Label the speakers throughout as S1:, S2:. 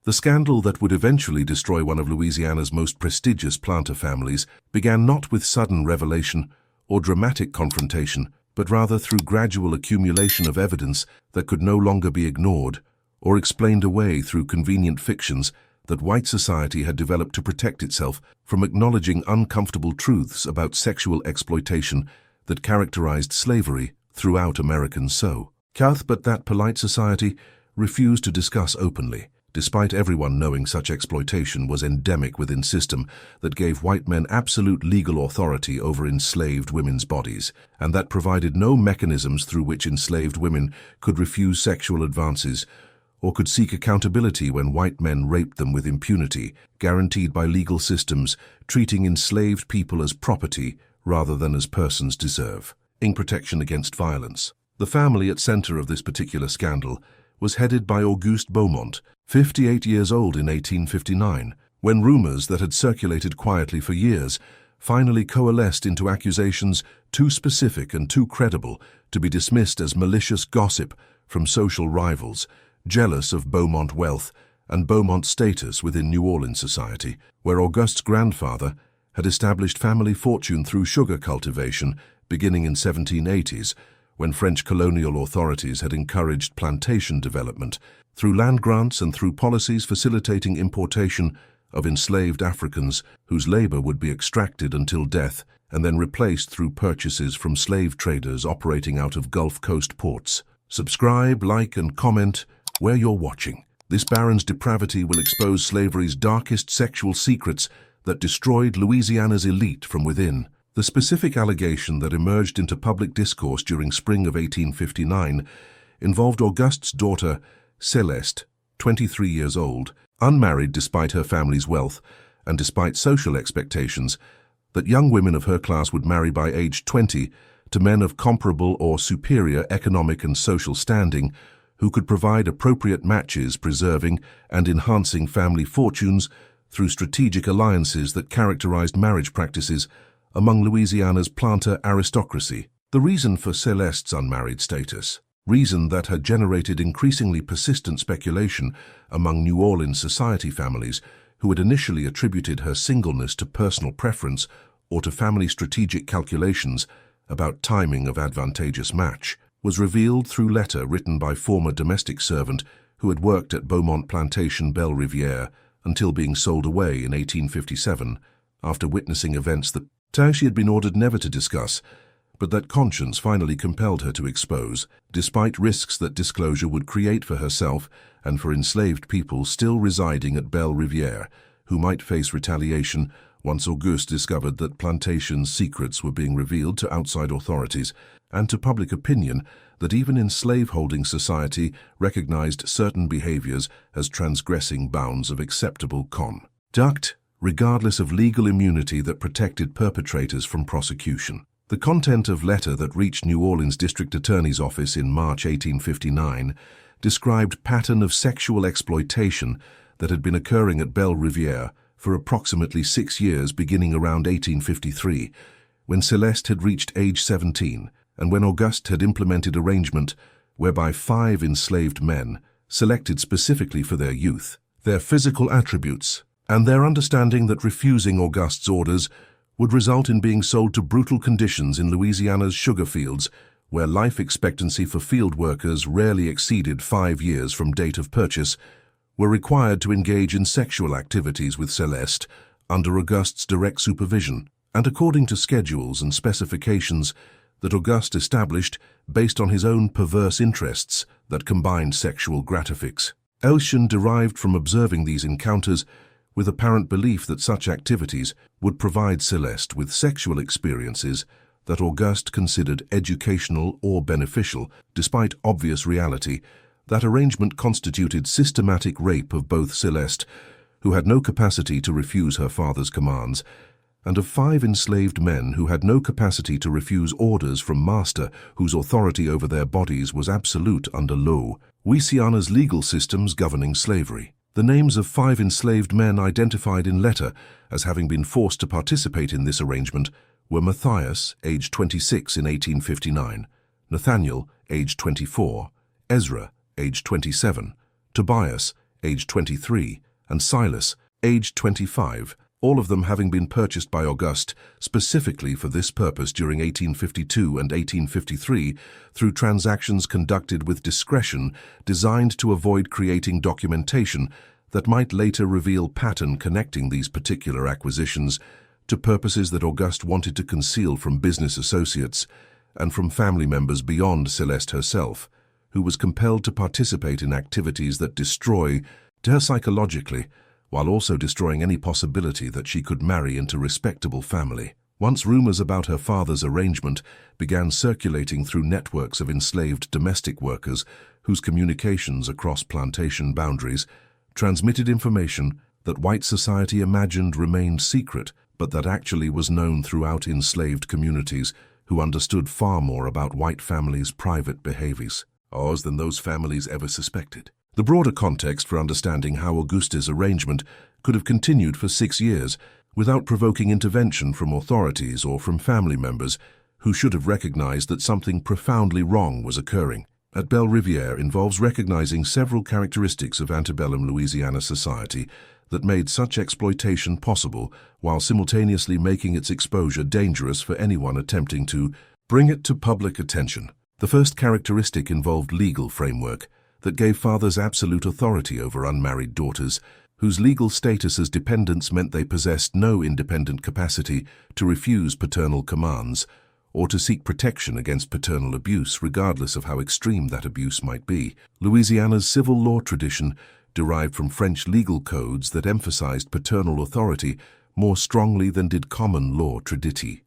S1: The scandal that would eventually destroy one of Louisiana's most prestigious planter families began not with sudden revelation or dramatic confrontation, but rather through gradual accumulation of evidence that could no longer be ignored or explained away through convenient fictions that white society had developed to protect itself from acknowledging uncomfortable truths about sexual exploitation that characterized slavery throughout American South. But that polite society refused to discuss openly, despite everyone knowing such exploitation was endemic within system that gave white men absolute legal authority over enslaved women's bodies, and that provided no mechanisms through which enslaved women could refuse sexual advances or could seek accountability when white men raped them with impunity, guaranteed by legal systems treating enslaved people as property rather than as persons deserve. In protection against violence. The family at center of this particular scandal was headed by Auguste Beaumont, 58 years old in 1859, when rumors that had circulated quietly for years finally coalesced into accusations too specific and too credible to be dismissed as malicious gossip from social rivals, jealous of Beaumont wealth and Beaumont status within New Orleans society, where Auguste's grandfather had established family fortune through sugar cultivation beginning in 1780s, when French colonial authorities had encouraged plantation development through land grants and through policies facilitating importation of enslaved Africans whose labor would be extracted until death and then replaced through purchases from slave traders operating out of Gulf Coast ports. Subscribe, like, and comment where you're watching. This Baron's depravity will expose slavery's darkest sexual secrets that destroyed Louisiana's elite from within. The specific allegation that emerged into public discourse during spring of 1859 involved Auguste's daughter, Celeste, 23 years old, unmarried despite her family's wealth and despite social expectations that young women of her class would marry by age 20 to men of comparable or superior economic and social standing who could provide appropriate matches preserving and enhancing family fortunes through strategic alliances that characterized marriage practices among Louisiana's planter aristocracy. The reason for Celeste's unmarried status, reason that had generated increasingly persistent speculation among New Orleans society families who had initially attributed her singleness to personal preference or to family strategic calculations about timing of advantageous match, was revealed through letter written by former domestic servant who had worked at Beaumont Plantation Belle Riviere until being sold away in 1857 after witnessing events that she had been ordered never to discuss, but that conscience finally compelled her to expose, despite risks that disclosure would create for herself and for enslaved people still residing at Belle Riviere, who might face retaliation once Auguste discovered that plantation's secrets were being revealed to outside authorities and to public opinion that even in slaveholding society recognized certain behaviors as transgressing bounds of acceptable conduct, regardless of legal immunity that protected perpetrators from prosecution. The content of letter that reached New Orleans District Attorney's Office in March 1859 described pattern of sexual exploitation that had been occurring at Belle Riviere for approximately 6 years beginning around 1853, when Celeste had reached age 17, and when Auguste had implemented arrangement whereby 5 enslaved men, selected specifically for their youth, their physical attributes, and their understanding that refusing Auguste's orders would result in being sold to brutal conditions in Louisiana's sugar fields, where life expectancy for field workers rarely exceeded 5 years from date of purchase, were required to engage in sexual activities with Celeste under Auguste's direct supervision, and according to schedules and specifications that Auguste established based on his own perverse interests that combined sexual gratification derived from observing these encounters with apparent belief that such activities would provide Celeste with sexual experiences that Auguste considered educational or beneficial, despite obvious reality. That arrangement constituted systematic rape of both Celeste, who had no capacity to refuse her father's commands, and of 5 enslaved men who had no capacity to refuse orders from master whose authority over their bodies was absolute under Louisiana's legal systems governing slavery. The names of 5 enslaved men identified in letter as having been forced to participate in this arrangement were Matthias, aged 26 in 1859, Nathaniel, aged 24, Ezra, aged 27, Tobias, aged 23, and Silas, aged 25, all of them having been purchased by Auguste specifically for this purpose during 1852 and 1853 through transactions conducted with discretion designed to avoid creating documentation that might later reveal pattern connecting these particular acquisitions to purposes that Auguste wanted to conceal from business associates and from family members beyond Celeste herself, who was compelled to participate in activities that destroy her psychologically, while also destroying any possibility that she could marry into a respectable family. Once rumors about her father's arrangement began circulating through networks of enslaved domestic workers whose communications across plantation boundaries transmitted information that white society imagined remained secret, but that actually was known throughout enslaved communities who understood far more about white families' private behaviors than those families ever suspected. The broader context for understanding how Auguste's arrangement could have continued for 6 years without provoking intervention from authorities or from family members who should have recognized that something profoundly wrong was occurring at Belle Riviere involves recognizing several characteristics of antebellum Louisiana society that made such exploitation possible while simultaneously making its exposure dangerous for anyone attempting to bring it to public attention. The first characteristic involved legal framework that gave fathers absolute authority over unmarried daughters, whose legal status as dependents meant they possessed no independent capacity to refuse paternal commands or to seek protection against paternal abuse, regardless of how extreme that abuse might be. Louisiana's civil law tradition derived from French legal codes that emphasized paternal authority more strongly than did common law traditi,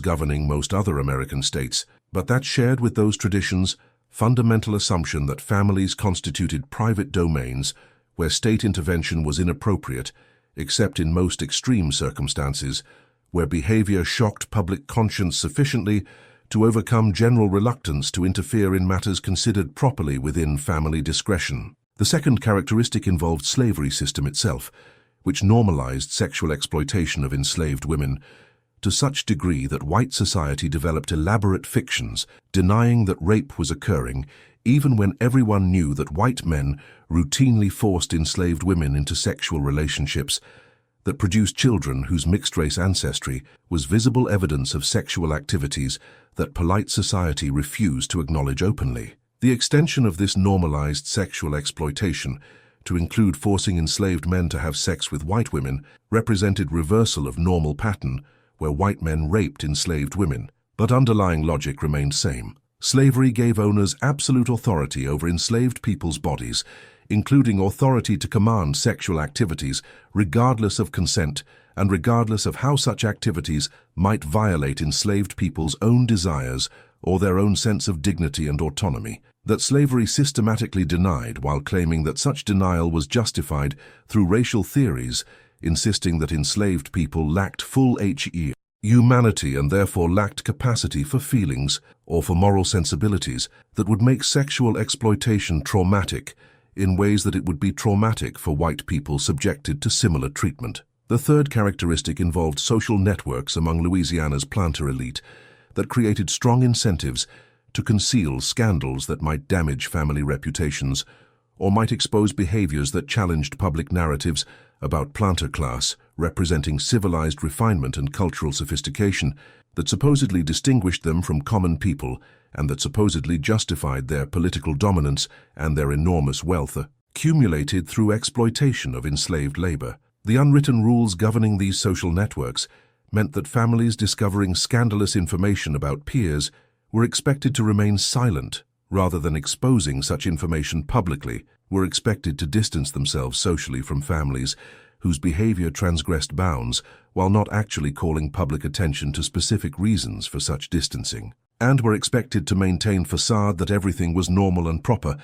S1: governing most other American states, but that shared with those traditions fundamental assumption that families constituted private domains where state intervention was inappropriate, except in most extreme circumstances, where behavior shocked public conscience sufficiently to overcome general reluctance to interfere in matters considered properly within family discretion. The second characteristic involved slavery system itself, which normalized sexual exploitation of enslaved women to such degree that white society developed elaborate fictions denying that rape was occurring, even when everyone knew that white men routinely forced enslaved women into sexual relationships that produced children whose mixed-race ancestry was visible evidence of sexual activities that polite society refused to acknowledge openly. The extension of this normalized sexual exploitation to include forcing enslaved men to have sex with white women represented reversal of normal pattern where white men raped enslaved women, but underlying logic remained same. Slavery gave owners absolute authority over enslaved people's bodies, including authority to command sexual activities regardless of consent and regardless of how such activities might violate enslaved people's own desires or their own sense of dignity and autonomy, that slavery systematically denied while claiming that such denial was justified through racial theories, insisting that enslaved people lacked full humanity and therefore lacked capacity for feelings or for moral sensibilities that would make sexual exploitation traumatic in ways that it would be traumatic for white people subjected to similar treatment. The third characteristic involved social networks among Louisiana's planter elite that created strong incentives to conceal scandals that might damage family reputations or might expose behaviors that challenged public narratives about planter class representing civilized refinement and cultural sophistication that supposedly distinguished them from common people and that supposedly justified their political dominance and their enormous wealth accumulated through exploitation of enslaved labor. The unwritten rules governing these social networks meant that families discovering scandalous information about peers were expected to remain silent rather than exposing such information publicly, were expected to distance themselves socially from families whose behavior transgressed bounds while not actually calling public attention to specific reasons for such distancing, and were expected to maintain facade that everything was normal and proper,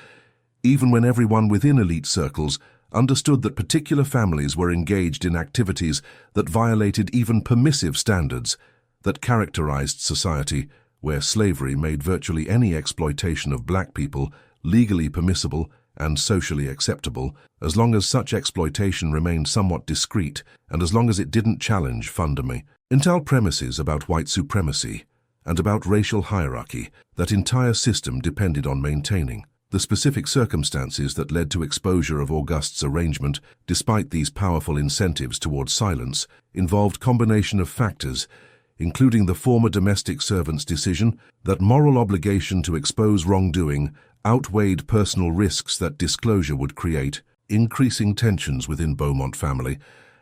S1: even when everyone within elite circles understood that particular families were engaged in activities that violated even permissive standards that characterized society, where slavery made virtually any exploitation of black people legally permissible and socially acceptable, as long as such exploitation remained somewhat discreet and as long as it didn't challenge fundamental premises about white supremacy and about racial hierarchy that entire system depended on maintaining. The specific circumstances that led to exposure of Auguste's arrangement, despite these powerful incentives towards silence, involved combination of factors, including the former domestic servant's decision that moral obligation to expose wrongdoing outweighed personal risks that disclosure would create, increasing tensions within Beaumont family,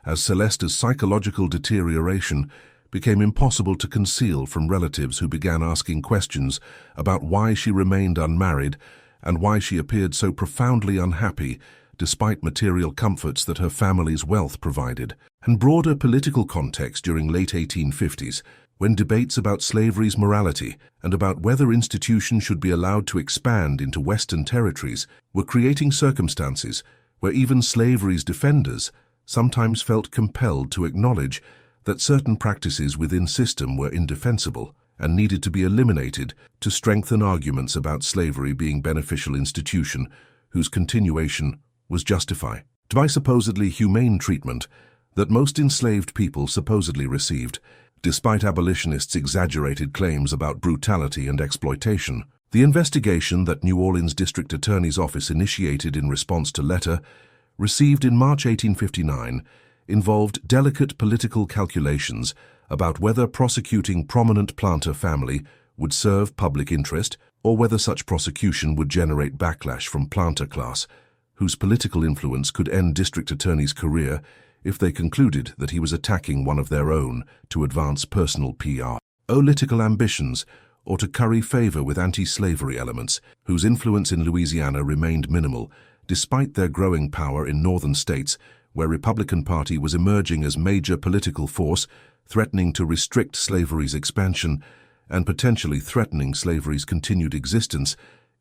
S1: as Celeste's psychological deterioration became impossible to conceal from relatives who began asking questions about why she remained unmarried and why she appeared so profoundly unhappy despite material comforts that her family's wealth provided. And broader political context during late 1850s, when debates about slavery's morality and about whether institutions should be allowed to expand into Western territories were creating circumstances where even slavery's defenders sometimes felt compelled to acknowledge that certain practices within system were indefensible and needed to be eliminated to strengthen arguments about slavery being beneficial institution whose continuation was justified by supposedly humane treatment that most enslaved people supposedly received, despite abolitionists' exaggerated claims about brutality and exploitation. The investigation that New Orleans District Attorney's Office initiated in response to letter received in March 1859 involved delicate political calculations about whether prosecuting prominent planter family would serve public interest or whether such prosecution would generate backlash from planter class, whose political influence could end district attorney's career if they concluded that he was attacking one of their own to advance personal PR, political ambitions, or to curry favor with anti-slavery elements, whose influence in Louisiana remained minimal, despite their growing power in northern states where Republican Party was emerging as major political force, threatening to restrict slavery's expansion and potentially threatening slavery's continued existence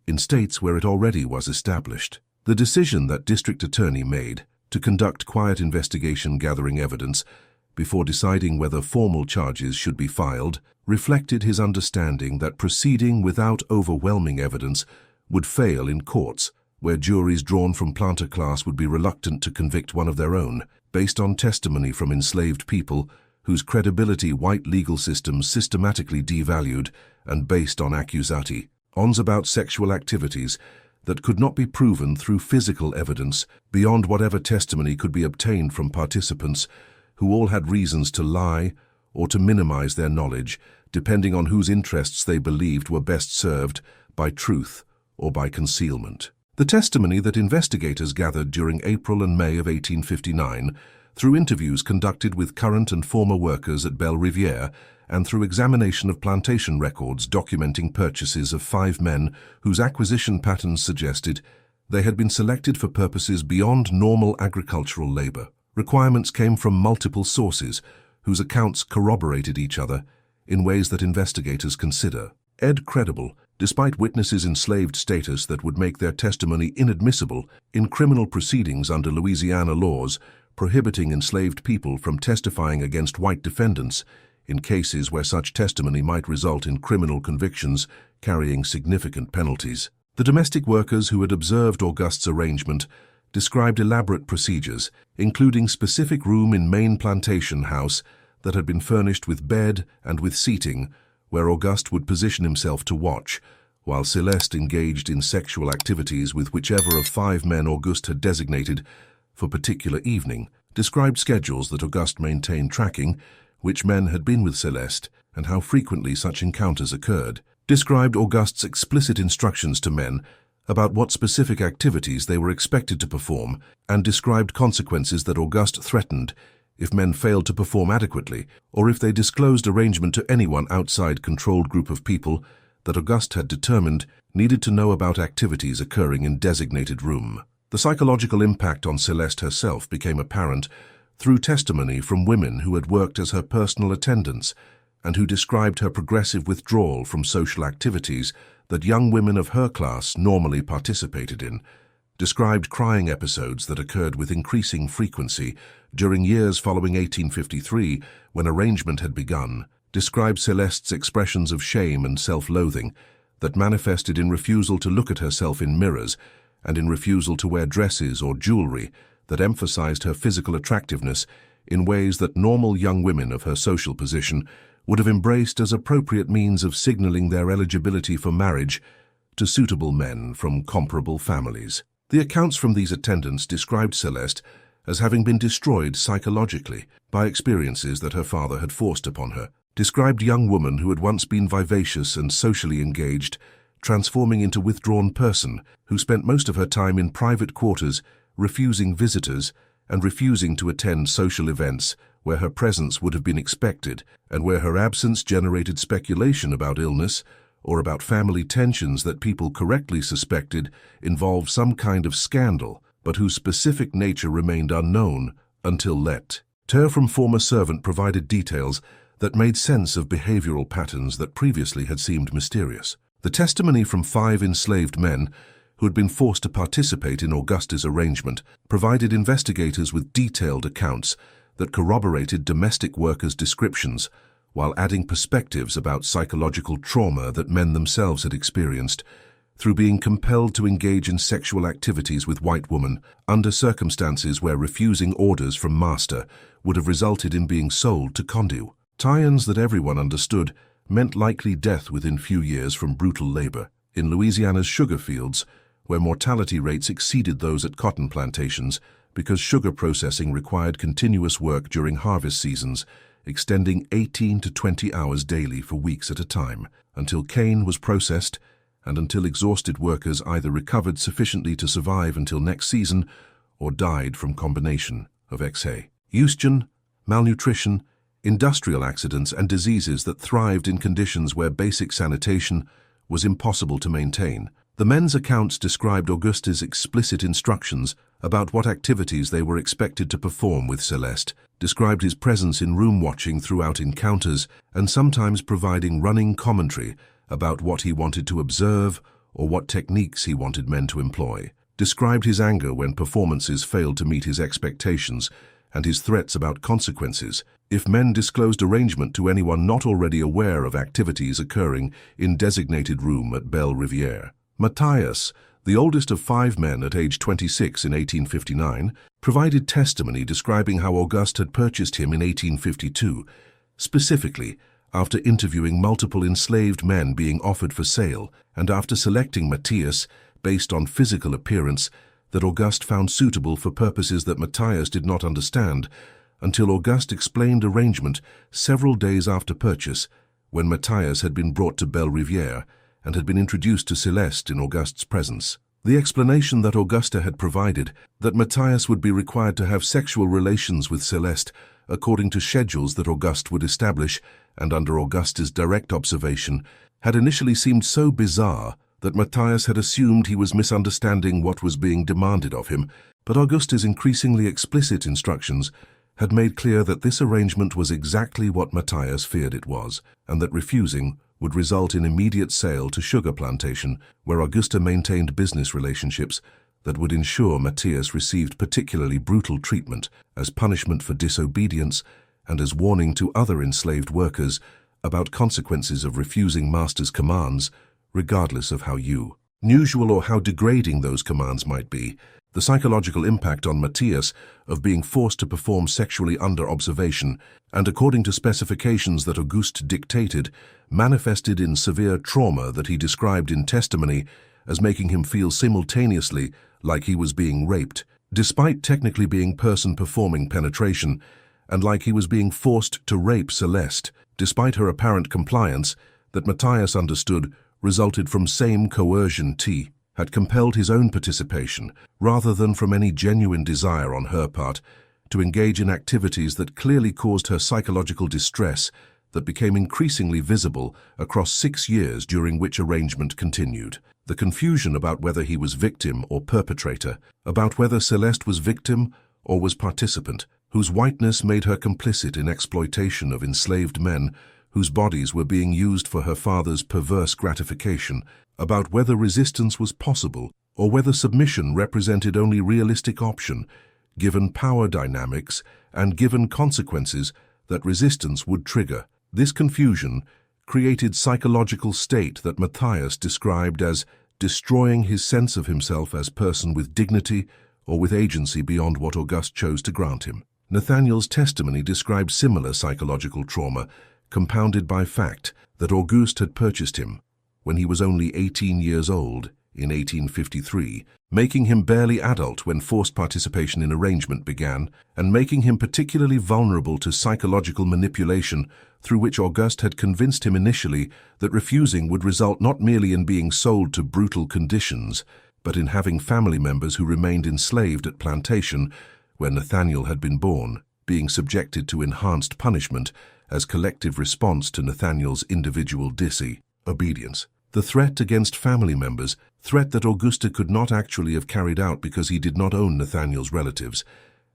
S1: in states where it already was established. The decision that district attorney made to conduct quiet investigation gathering evidence before deciding whether formal charges should be filed reflected his understanding that proceeding without overwhelming evidence would fail in courts, where juries drawn from planter class would be reluctant to convict one of their own, based on testimony from enslaved people whose credibility white legal systems systematically devalued and based on accusati ons about sexual activities that could not be proven through physical evidence beyond whatever testimony could be obtained from participants who all had reasons to lie or to minimize their knowledge, depending on whose interests they believed were best served by truth or by concealment. The testimony that investigators gathered during April and May of 1859, through interviews conducted with current and former workers at Belle Riviere, and through examination of plantation records documenting purchases of 5 men whose acquisition patterns suggested they had been selected for purposes beyond normal agricultural labor. Requirements came from multiple sources, whose accounts corroborated each other in ways that investigators consider credible, despite witnesses' enslaved status that would make their testimony inadmissible in criminal proceedings under Louisiana laws prohibiting enslaved people from testifying against white defendants in cases where such testimony might result in criminal convictions carrying significant penalties. The domestic workers who had observed Auguste's arrangement described elaborate procedures, including specific room in main plantation house that had been furnished with bed and with seating, where Auguste would position himself to watch, while Celeste engaged in sexual activities with whichever of 5 men Auguste had designated for particular evening, described schedules that Auguste maintained tracking which men had been with Celeste and how frequently such encounters occurred, described Auguste's explicit instructions to men about what specific activities they were expected to perform, and described consequences that Auguste threatened if men failed to perform adequately or if they disclosed arrangement to anyone outside controlled group of people that Auguste had determined needed to know about activities occurring in designated room. The psychological impact on Celeste herself became apparent through testimony from women who had worked as her personal attendants and who described her progressive withdrawal from social activities that young women of her class normally participated in, described crying episodes that occurred with increasing frequency during years following 1853 when arrangement had begun, described Celeste's expressions of shame and self-loathing that manifested in refusal to look at herself in mirrors and in refusal to wear dresses or jewelry that emphasized her physical attractiveness in ways that normal young women of her social position would have embraced as appropriate means of signaling their eligibility for marriage to suitable men from comparable families. The accounts from these attendants described Celeste as having been destroyed psychologically by experiences that her father had forced upon her, described young woman who had once been vivacious and socially engaged, transforming into withdrawn person who spent most of her time in private quarters, refusing visitors and refusing to attend social events where her presence would have been expected and where her absence generated speculation about illness or about family tensions that people correctly suspected involved some kind of scandal, but whose specific nature remained unknown until let. Ter from former servant provided details that made sense of behavioral patterns that previously had seemed mysterious. The testimony from 5 enslaved men who had been forced to participate in Augusta's arrangement provided investigators with detailed accounts that corroborated domestic workers' descriptions while adding perspectives about psychological trauma that men themselves had experienced through being compelled to engage in sexual activities with white women under circumstances where refusing orders from master would have resulted in being sold to Condu. Tie-ins that everyone understood meant likely death within few years from brutal labor. In Louisiana's sugar fields, where mortality rates exceeded those at cotton plantations because sugar processing required continuous work during harvest seasons, extending 18 to 20 hours daily for weeks at a time, until cane was processed and until exhausted workers either recovered sufficiently to survive until next season or died from combination of exhaustion, malnutrition, industrial accidents, and diseases that thrived in conditions where basic sanitation was impossible to maintain. The men's accounts described Auguste's explicit instructions about what activities they were expected to perform with Celeste, described his presence in room watching throughout encounters, and sometimes providing running commentary about what he wanted to observe or what techniques he wanted men to employ, described his anger when performances failed to meet his expectations, and his threats about consequences if men disclosed arrangement to anyone not already aware of activities occurring in designated room at Belle Riviere. Matthias, the oldest of 5 men at age 26 in 1859, provided testimony describing how Auguste had purchased him in 1852, specifically after interviewing multiple enslaved men being offered for sale and after selecting Matthias based on physical appearance that Auguste found suitable for purposes that Matthias did not understand until Auguste explained arrangement several days after purchase when Matthias had been brought to Belle Riviere and had been introduced to Celeste in Auguste's presence. The explanation that Augusta had provided, that Matthias would be required to have sexual relations with Celeste according to schedules that Auguste would establish and under Augusta's direct observation, had initially seemed so bizarre that Matthias had assumed he was misunderstanding what was being demanded of him, but Augusta's increasingly explicit instructions had made clear that this arrangement was exactly what Matthias feared it was, and that refusing would result in immediate sale to sugar plantation, where Augusta maintained business relationships that would ensure Matthias received particularly brutal treatment as punishment for disobedience and as warning to other enslaved workers about consequences of refusing master's commands, regardless of how unusual or how degrading those commands might be. The psychological impact on Matthias of being forced to perform sexually under observation and according to specifications that Auguste dictated, manifested in severe trauma that he described in testimony as making him feel simultaneously like he was being raped, despite technically being person performing penetration, and like he was being forced to rape Celeste, despite her apparent compliance that Matthias understood resulted from same coercion had compelled his own participation, rather than from any genuine desire on her part to engage in activities that clearly caused her psychological distress that became increasingly visible across 6 years during which arrangement continued. The confusion about whether he was victim or perpetrator, about whether Celeste was victim or was participant, whose whiteness made her complicit in exploitation of enslaved men whose bodies were being used for her father's perverse gratification, about whether resistance was possible or whether submission represented only realistic option, given power dynamics and given consequences that resistance would trigger. This confusion created psychological state that Matthias described as destroying his sense of himself as person with dignity or with agency beyond what Auguste chose to grant him. Nathaniel's testimony described similar psychological trauma, compounded by fact that Auguste had purchased him, when he was only 18 years old in 1853, making him barely adult when forced participation in arrangement began, and making him particularly vulnerable to psychological manipulation through which Auguste had convinced him initially that refusing would result not merely in being sold to brutal conditions, but in having family members who remained enslaved at plantation where Nathaniel had been born, being subjected to enhanced punishment as collective response to Nathaniel's individual disobedience. The threat against family members, threat that Auguste could not actually have carried out because he did not own Nathaniel's relatives,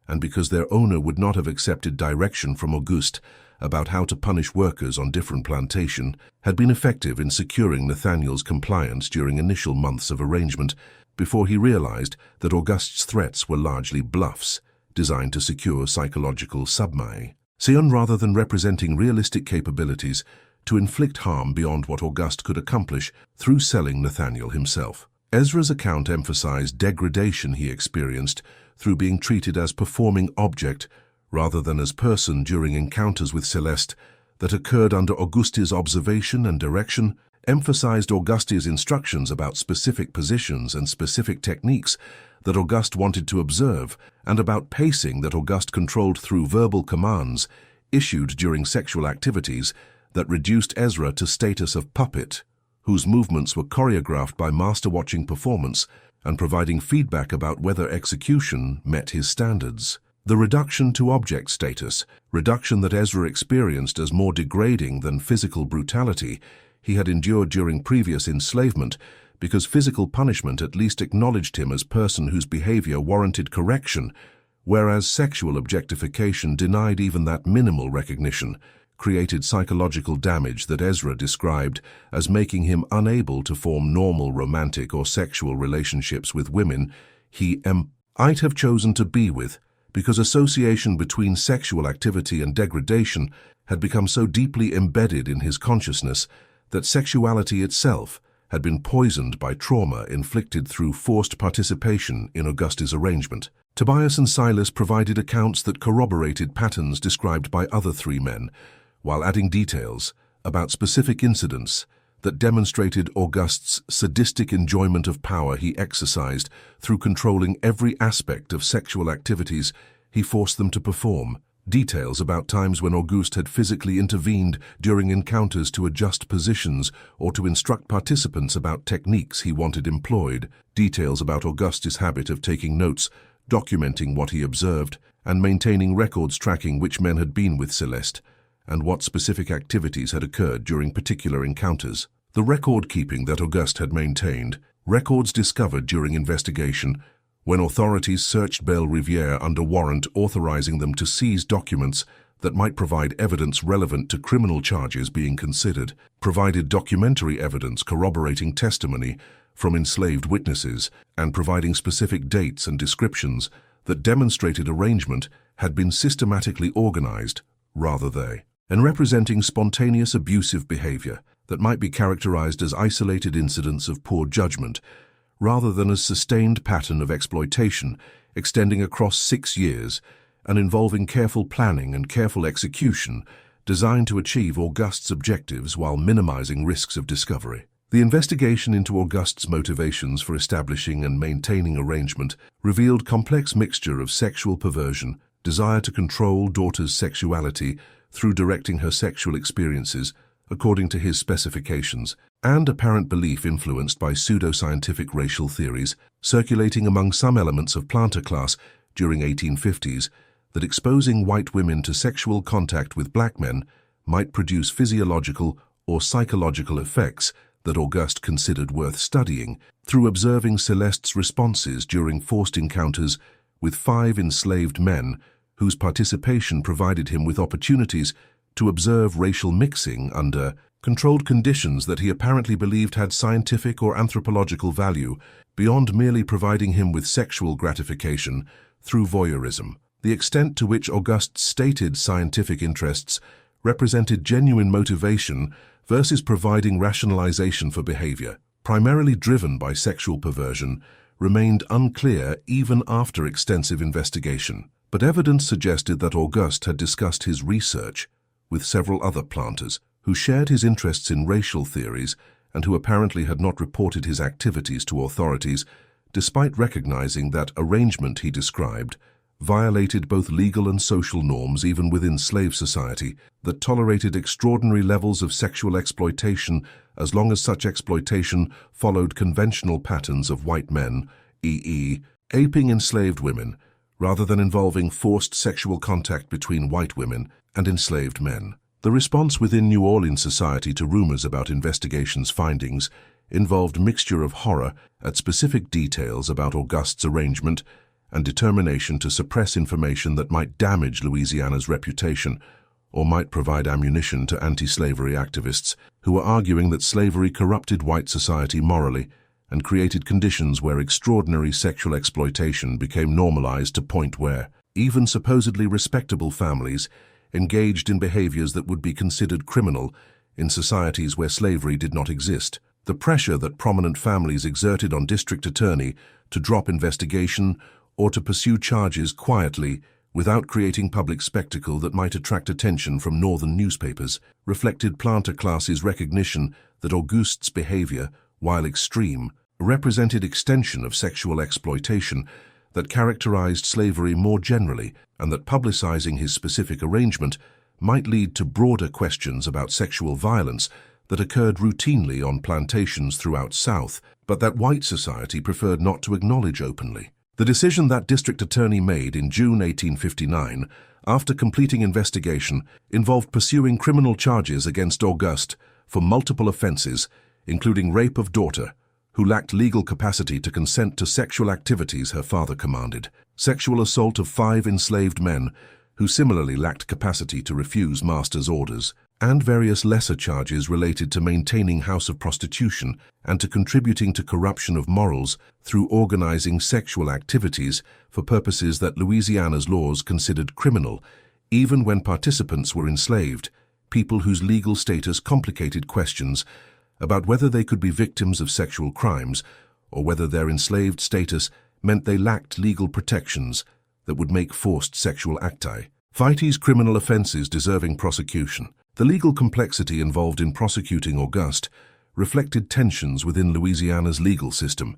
S1: and because their owner would not have accepted direction from Auguste about how to punish workers on different plantations, had been effective in securing Nathaniel's compliance during initial months of arrangement before he realized that Auguste's threats were largely bluffs designed to secure psychological submission rather than representing realistic capabilities to inflict harm beyond what Auguste could accomplish through selling Nathaniel himself. Ezra's account emphasized degradation he experienced through being treated as performing object rather than as person during encounters with Celeste that occurred under Auguste's observation and direction, emphasized Auguste's instructions about specific positions and specific techniques that Auguste wanted to observe, and about pacing that Auguste controlled through verbal commands issued during sexual activities that reduced Ezra to status of puppet, whose movements were choreographed by master-watching performance and providing feedback about whether execution met his standards. The reduction to object status, reduction that Ezra experienced as more degrading than physical brutality he had endured during previous enslavement, because physical punishment at least acknowledged him as person whose behavior warranted correction, whereas sexual objectification denied even that minimal recognition, created psychological damage that Ezra described as making him unable to form normal romantic or sexual relationships with women he might have chosen to be with, because association between sexual activity and degradation had become so deeply embedded in his consciousness that sexuality itself had been poisoned by trauma inflicted through forced participation in Auguste's arrangement. Tobias and Silas provided accounts that corroborated patterns described by other three men, while adding details about specific incidents that demonstrated Auguste's sadistic enjoyment of power he exercised through controlling every aspect of sexual activities he forced them to perform. Details about times when Auguste had physically intervened during encounters to adjust positions or to instruct participants about techniques he wanted employed. Details about Auguste's habit of taking notes, documenting what he observed, and maintaining records tracking which men had been with Celeste, and what specific activities had occurred during particular encounters. The record-keeping that Auguste had maintained, records discovered during investigation, when authorities searched Belle Riviere under warrant authorizing them to seize documents that might provide evidence relevant to criminal charges being considered, provided documentary evidence corroborating testimony from enslaved witnesses, and providing specific dates and descriptions that demonstrated arrangement had been systematically organized, and representing spontaneous abusive behavior that might be characterized as isolated incidents of poor judgment, rather than a sustained pattern of exploitation extending across 6 years and involving careful planning and careful execution designed to achieve Auguste's objectives while minimizing risks of discovery. The investigation into Auguste's motivations for establishing and maintaining arrangement revealed complex mixture of sexual perversion, desire to control daughter's sexuality through directing her sexual experiences according to his specifications, and apparent belief influenced by pseudoscientific racial theories circulating among some elements of planter class during 1850s that exposing white women to sexual contact with black men might produce physiological or psychological effects that Auguste considered worth studying through observing Celeste's responses during forced encounters with 5 enslaved men whose participation provided him with opportunities to observe racial mixing under controlled conditions that he apparently believed had scientific or anthropological value beyond merely providing him with sexual gratification through voyeurism. The extent to which Auguste's stated scientific interests represented genuine motivation versus providing rationalization for behavior, primarily driven by sexual perversion, remained unclear even after extensive investigation. But evidence suggested that Auguste had discussed his research with several other planters who shared his interests in racial theories and who apparently had not reported his activities to authorities, despite recognizing that arrangement he described violated both legal and social norms even within slave society, that tolerated extraordinary levels of sexual exploitation as long as such exploitation followed conventional patterns of white men, e.e., aping enslaved women, rather than involving forced sexual contact between white women and enslaved men. The response within New Orleans society to rumors about investigation's findings involved mixture of horror at specific details about Auguste's arrangement and determination to suppress information that might damage Louisiana's reputation or might provide ammunition to anti-slavery activists who were arguing that slavery corrupted white society morally and created conditions where extraordinary sexual exploitation became normalized to point where even supposedly respectable families engaged in behaviors that would be considered criminal in societies where slavery did not exist. The pressure that prominent families exerted on district attorney to drop investigation or to pursue charges quietly without creating public spectacle that might attract attention from northern newspapers reflected planter class's recognition that Auguste's behavior, while extreme, represented extension of sexual exploitation that characterized slavery more generally, and that publicizing his specific arrangement might lead to broader questions about sexual violence that occurred routinely on plantations throughout South, but that white society preferred not to acknowledge openly. The decision that district attorney made in June 1859, after completing investigation, involved pursuing criminal charges against Auguste for multiple offenses, including rape of daughter, who lacked legal capacity to consent to sexual activities her father commanded, sexual assault of 5 enslaved men, who similarly lacked capacity to refuse master's orders, and various lesser charges related to maintaining house of prostitution and to contributing to corruption of morals through organizing sexual activities for purposes that Louisiana's laws considered criminal, even when participants were enslaved, people whose legal status complicated questions about whether they could be victims of sexual crimes or whether their enslaved status meant they lacked legal protections that would make forced sexual acti. Fighties criminal offenses deserving prosecution. The legal complexity involved in prosecuting Auguste reflected tensions within Louisiana's legal system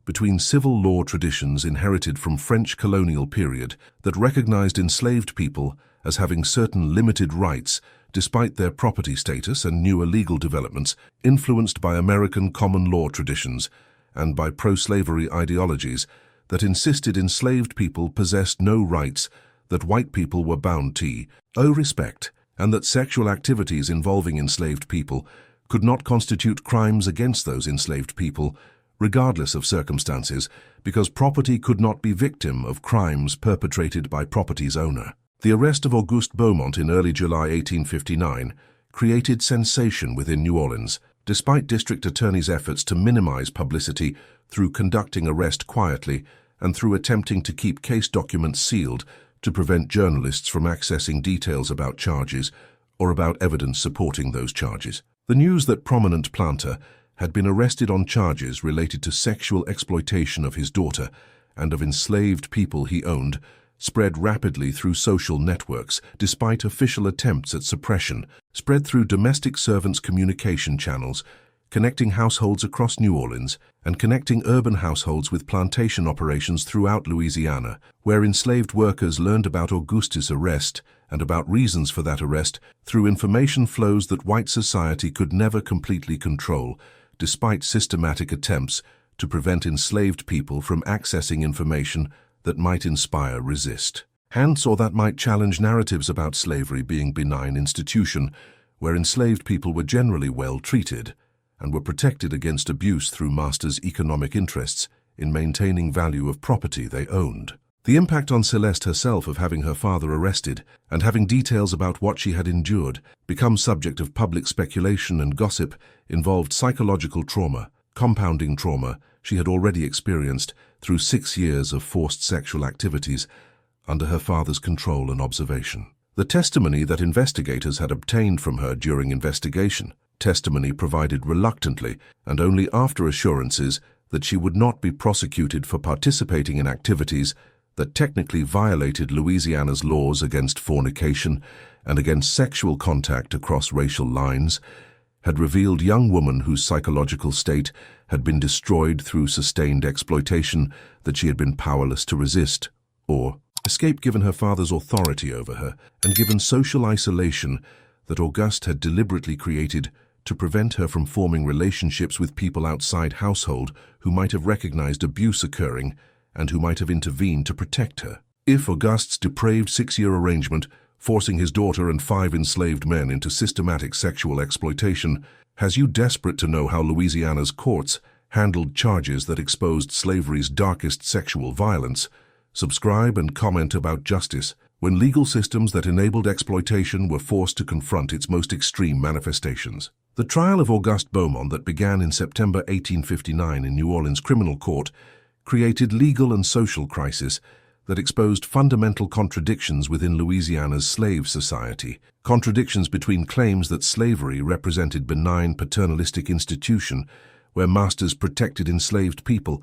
S1: between civil law traditions inherited from French colonial period that recognized enslaved people as having certain limited rights despite their property status and newer legal developments influenced by American common law traditions and by pro-slavery ideologies that insisted enslaved people possessed no rights that white people were bound to owe respect, and that sexual activities involving enslaved people could not constitute crimes against those enslaved people, regardless of circumstances, because property could not be victim of crimes perpetrated by property's owner. The arrest of Auguste Beaumont in early July 1859 created sensation within New Orleans, despite district attorney's efforts to minimize publicity through conducting arrest quietly and through attempting to keep case documents sealed to prevent journalists from accessing details about charges or about evidence supporting those charges. The news that prominent planter had been arrested on charges related to sexual exploitation of his daughter and of enslaved people he owned spread rapidly through social networks despite official attempts at suppression, spread through domestic servants' communication channels, connecting households across New Orleans and connecting urban households with plantation operations throughout Louisiana, where enslaved workers learned about Auguste's arrest and about reasons for that arrest through information flows that white society could never completely control, despite systematic attempts to prevent enslaved people from accessing information that might inspire resist. Hence, or that might challenge narratives about slavery being a benign institution, where enslaved people were generally well treated and were protected against abuse through masters' economic interests in maintaining value of property they owned. The impact on Celeste herself of having her father arrested and having details about what she had endured become subject of public speculation and gossip involved psychological trauma, compounding trauma she had already experienced through 6 years of forced sexual activities under her father's control and observation. The testimony that investigators had obtained from her during investigation, testimony provided reluctantly and only after assurances that she would not be prosecuted for participating in activities that technically violated Louisiana's laws against fornication and against sexual contact across racial lines, had revealed young woman whose psychological state had been destroyed through sustained exploitation that she had been powerless to resist or escape given her father's authority over her and given social isolation that Auguste had deliberately created to prevent her from forming relationships with people outside household who might have recognized abuse occurring and who might have intervened to protect her. If Auguste's depraved 6-year arrangement, forcing his daughter and 5 enslaved men into systematic sexual exploitation, has you desperate to know how Louisiana's courts handled charges that exposed slavery's darkest sexual violence, subscribe and comment about justice when legal systems that enabled exploitation were forced to confront its most extreme manifestations. The trial of Auguste Beaumont that began in September 1859 in New Orleans criminal court created legal and social crisis that exposed fundamental contradictions within Louisiana's slave society, contradictions between claims that slavery represented benign paternalistic institution where masters protected enslaved people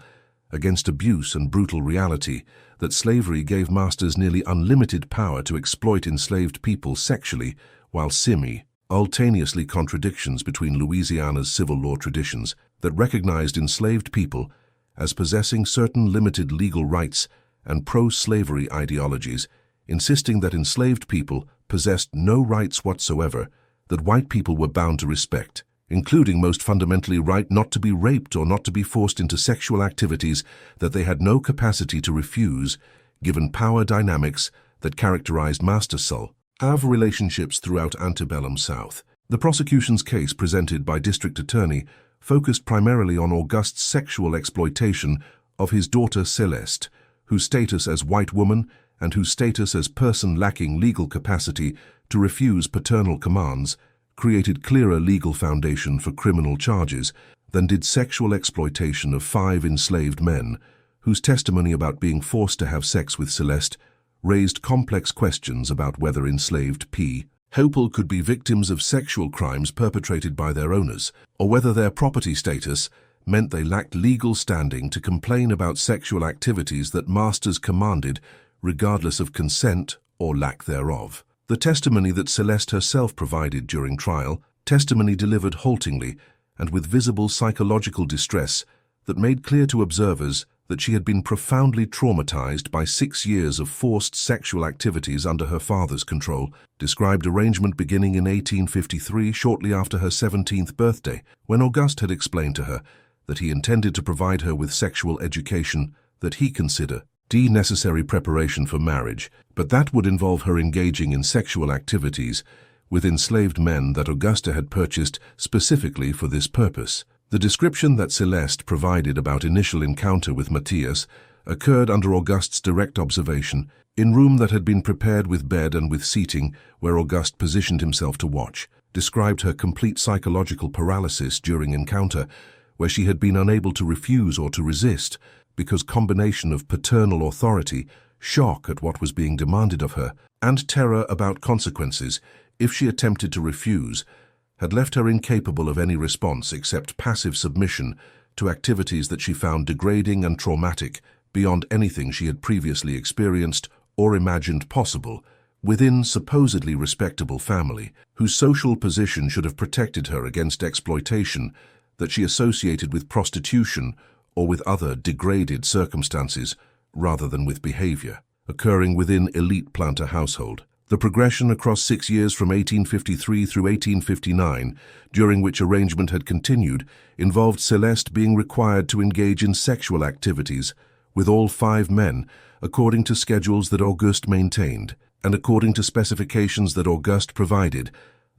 S1: against abuse and brutal reality, that slavery gave masters nearly unlimited power to exploit enslaved people sexually, while simultaneously contradictions between Louisiana's civil law traditions that recognized enslaved people as possessing certain limited legal rights and pro-slavery ideologies, insisting that enslaved people possessed no rights whatsoever that white people were bound to respect, including most fundamentally right not to be raped or not to be forced into sexual activities that they had no capacity to refuse, given power dynamics that characterized master-slave relationships throughout antebellum South. The prosecution's case presented by District Attorney focused primarily on Auguste's sexual exploitation of his daughter Celeste, whose status as white woman and whose status as person lacking legal capacity to refuse paternal commands created clearer legal foundation for criminal charges than did sexual exploitation of 5 enslaved men, whose testimony about being forced to have sex with Celeste raised complex questions about whether enslaved people could be victims of sexual crimes perpetrated by their owners, or whether their property status meant they lacked legal standing to complain about sexual activities that masters commanded regardless of consent or lack thereof. The testimony that Celeste herself provided during trial, testimony delivered haltingly and with visible psychological distress that made clear to observers that she had been profoundly traumatized by 6 years of forced sexual activities under her father's control, described arrangement beginning in 1853 shortly after her 17th birthday, when Auguste had explained to her that he intended to provide her with sexual education that he considered necessary preparation for marriage, but that would involve her engaging in sexual activities with enslaved men that Auguste had purchased specifically for this purpose. The description that Celeste provided about initial encounter with Matthias occurred under Auguste's direct observation, in room that had been prepared with bed and with seating where Auguste positioned himself to watch, described her complete psychological paralysis during encounter, where she had been unable to refuse or to resist, because combination of paternal authority, shock at what was being demanded of her, and terror about consequences if she attempted to refuse, had left her incapable of any response except passive submission to activities that she found degrading and traumatic beyond anything she had previously experienced or imagined possible within supposedly respectable family, whose social position should have protected her against exploitation that she associated with prostitution or with other degraded circumstances rather than with behavior occurring within elite planter household. The progression across 6 years from 1853 through 1859, during which arrangement had continued, involved Celeste being required to engage in sexual activities with all 5 men, according to schedules that Auguste maintained, and according to specifications that Auguste provided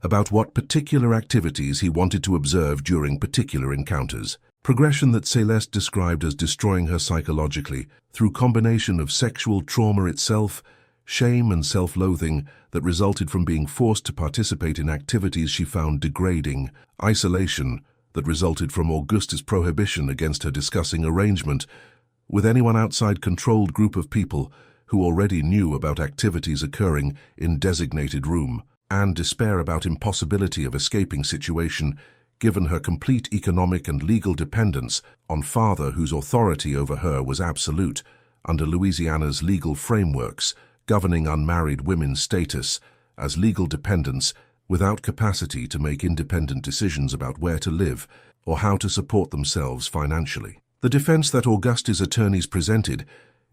S1: about what particular activities he wanted to observe during particular encounters. Progression that Celeste described as destroying her psychologically through combination of sexual trauma itself, shame and self-loathing that resulted from being forced to participate in activities she found degrading, isolation that resulted from Auguste's prohibition against her discussing arrangement with anyone outside controlled group of people who already knew about activities occurring in designated room, and despair about impossibility of escaping situation given her complete economic and legal dependence on father whose authority over her was absolute under Louisiana's legal frameworks governing unmarried women's status as legal dependents without capacity to make independent decisions about where to live or how to support themselves financially. The defense that Auguste's attorneys presented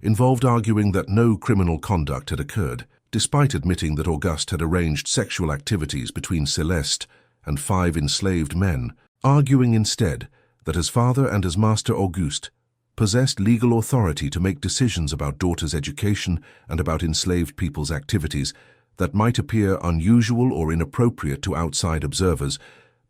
S1: involved arguing that no criminal conduct had occurred, despite admitting that Auguste had arranged sexual activities between Celeste and 5 enslaved men, arguing instead that as father and as Master Auguste possessed legal authority to make decisions about daughters' education and about enslaved people's activities that might appear unusual or inappropriate to outside observers,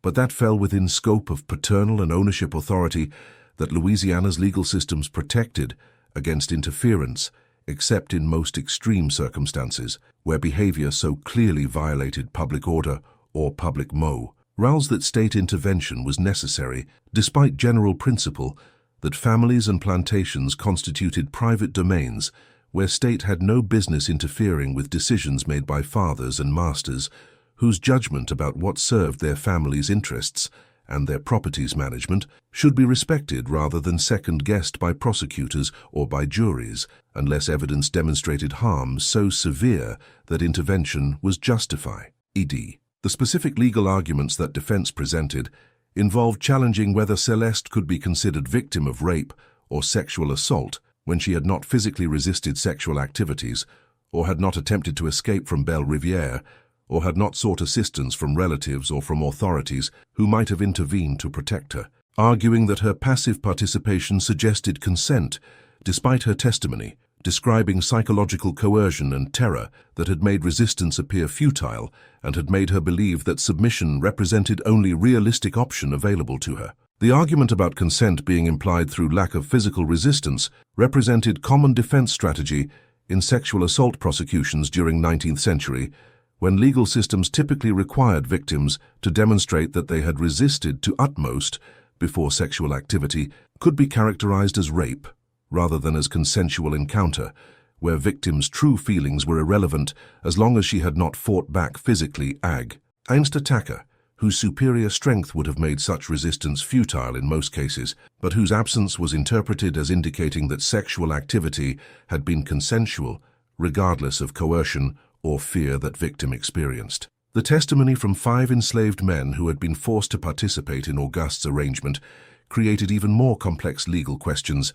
S1: but that fell within scope of paternal and ownership authority that Louisiana's legal systems protected against interference, except in most extreme circumstances, where behavior so clearly violated public order or public mo. Rouse that state intervention was necessary, despite general principle that families and plantations constituted private domains where state had no business interfering with decisions made by fathers and masters whose judgment about what served their families' interests and their property's management should be respected rather than second-guessed by prosecutors or by juries, unless evidence demonstrated harm so severe that intervention was justified. E.d. The specific legal arguments that defense presented involved challenging whether Celeste could be considered victim of rape or sexual assault when she had not physically resisted sexual activities, or had not attempted to escape from Belle Riviere, or had not sought assistance from relatives or from authorities who might have intervened to protect her, arguing that her passive participation suggested consent, despite her testimony describing psychological coercion and terror that had made resistance appear futile and had made her believe that submission represented only realistic option available to her. The argument about consent being implied through lack of physical resistance represented common defense strategy in sexual assault prosecutions during 19th century, when legal systems typically required victims to demonstrate that they had resisted to utmost before sexual activity could be characterized as rape, rather than as consensual encounter, where victims' true feelings were irrelevant as long as she had not fought back physically. Against attacker, whose superior strength would have made such resistance futile in most cases, but whose absence was interpreted as indicating that sexual activity had been consensual, regardless of coercion or fear that victim experienced. The testimony from 5 enslaved men who had been forced to participate in Auguste's arrangement created even more complex legal questions,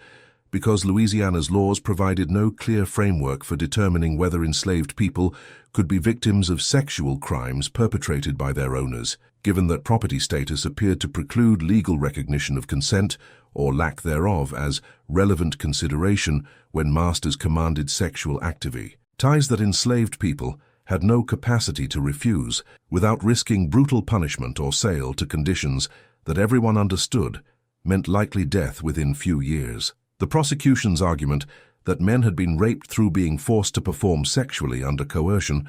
S1: because Louisiana's laws provided no clear framework for determining whether enslaved people could be victims of sexual crimes perpetrated by their owners, given that property status appeared to preclude legal recognition of consent or lack thereof as relevant consideration when masters commanded sexual activity. Ties that enslaved people had no capacity to refuse without risking brutal punishment or sale to conditions that everyone understood meant likely death within few years. The prosecution's argument that men had been raped through being forced to perform sexually under coercion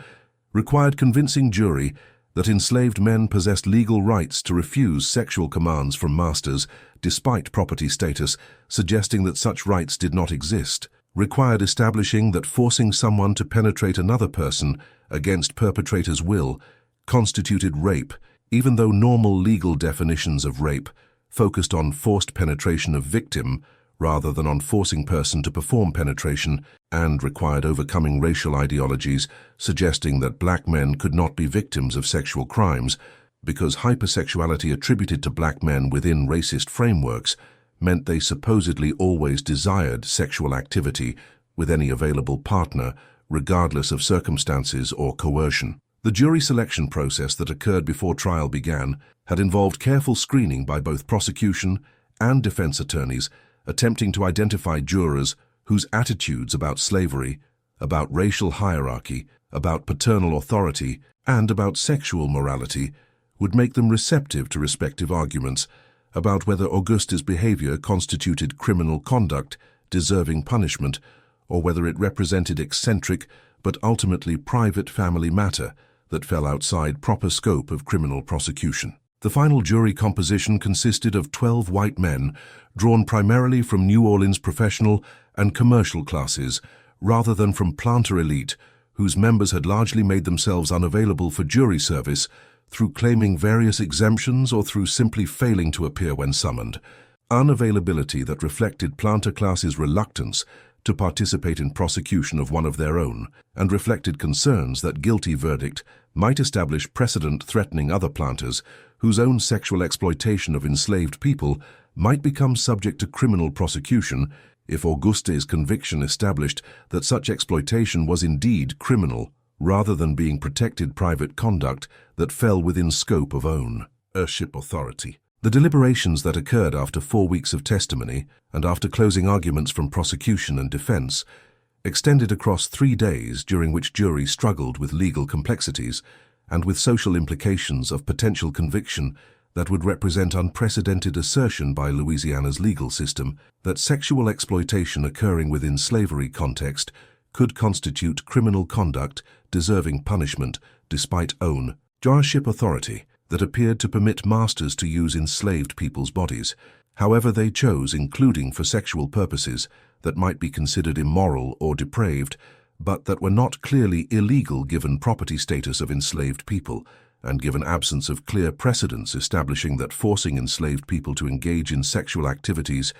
S1: required convincing jury that enslaved men possessed legal rights to refuse sexual commands from masters despite property status, suggesting that such rights did not exist, required establishing that forcing someone to penetrate another person against perpetrator's will constituted rape, even though normal legal definitions of rape focused on forced penetration of victim rather than on forcing person to perform penetration, and required overcoming racial ideologies suggesting that black men could not be victims of sexual crimes because hypersexuality attributed to black men within racist frameworks meant they supposedly always desired sexual activity with any available partner, regardless of circumstances or coercion. The jury selection process that occurred before trial began had involved careful screening by both prosecution and defense attorneys, attempting to identify jurors whose attitudes about slavery, about racial hierarchy, about paternal authority, and about sexual morality would make them receptive to respective arguments about whether Auguste's behavior constituted criminal conduct deserving punishment, or whether it represented eccentric but ultimately private family matter that fell outside proper scope of criminal prosecution. The final jury composition consisted of 12 white men drawn primarily from New Orleans professional and commercial classes, rather than from planter elite, whose members had largely made themselves unavailable for jury service through claiming various exemptions or through simply failing to appear when summoned. Unavailability that reflected planter classes' reluctance to participate in prosecution of one of their own, and reflected concerns that guilty verdict might establish precedent threatening other planters whose own sexual exploitation of enslaved people might become subject to criminal prosecution if Auguste's conviction established that such exploitation was indeed criminal, rather than being protected private conduct that fell within scope of ownership authority. The deliberations that occurred after 4 weeks of testimony and after closing arguments from prosecution and defense extended across 3 days, during which jury struggled with legal complexities and with social implications of potential conviction that would represent unprecedented assertion by Louisiana's legal system that sexual exploitation occurring within slavery context could constitute criminal conduct deserving punishment despite ownership authority that appeared to permit masters to use enslaved people's bodies, however they chose, including for sexual purposes that might be considered immoral or depraved, but that were not clearly illegal given property status of enslaved people, and given absence of clear precedents establishing that forcing enslaved people to engage in sexual activities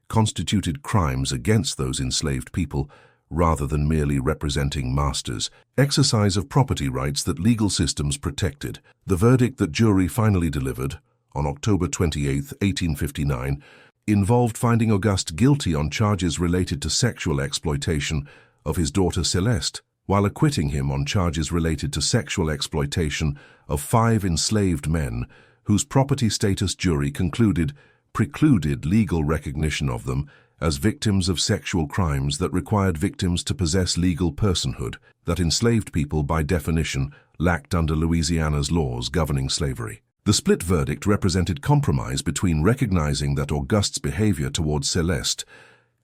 S1: constituted crimes against those enslaved people, rather than merely representing masters' exercise of property rights that legal systems protected. The verdict that jury finally delivered, on October 28, 1859, involved finding Auguste guilty on charges related to sexual exploitation of his daughter Celeste, while acquitting him on charges related to sexual exploitation of 5 enslaved men whose property status jury concluded precluded legal recognition of them as victims of sexual crimes that required victims to possess legal personhood that enslaved people by definition lacked under Louisiana's laws governing slavery. The split verdict represented compromise between recognizing that Auguste's behavior towards Celeste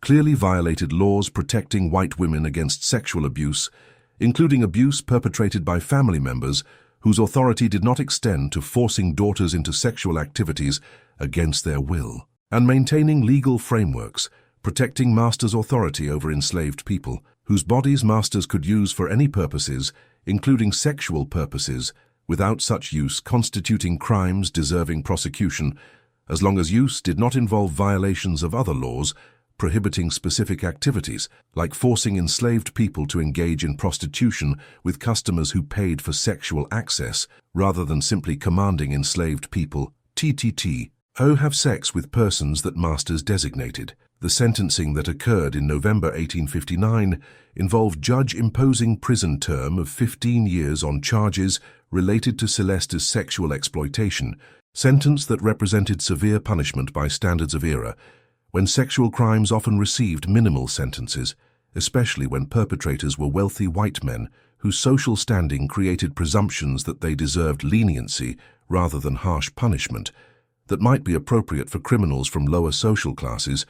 S1: clearly violated laws protecting white women against sexual abuse, including abuse perpetrated by family members whose authority did not extend to forcing daughters into sexual activities against their will, and maintaining legal frameworks protecting masters' authority over enslaved people, whose bodies masters could use for any purposes, including sexual purposes, without such use constituting crimes deserving prosecution, as long as use did not involve violations of other laws prohibiting specific activities, like forcing enslaved people to engage in prostitution with customers who paid for sexual access, rather than simply commanding enslaved people to have sex with persons that masters designated. The sentencing that occurred in November 1859 involved judge imposing prison term of 15 years on charges related to Celeste's sexual exploitation, sentence that represented severe punishment by standards of era, when sexual crimes often received minimal sentences, especially when perpetrators were wealthy white men whose social standing created presumptions that they deserved leniency rather than harsh punishment, that might be appropriate for criminals from lower social classes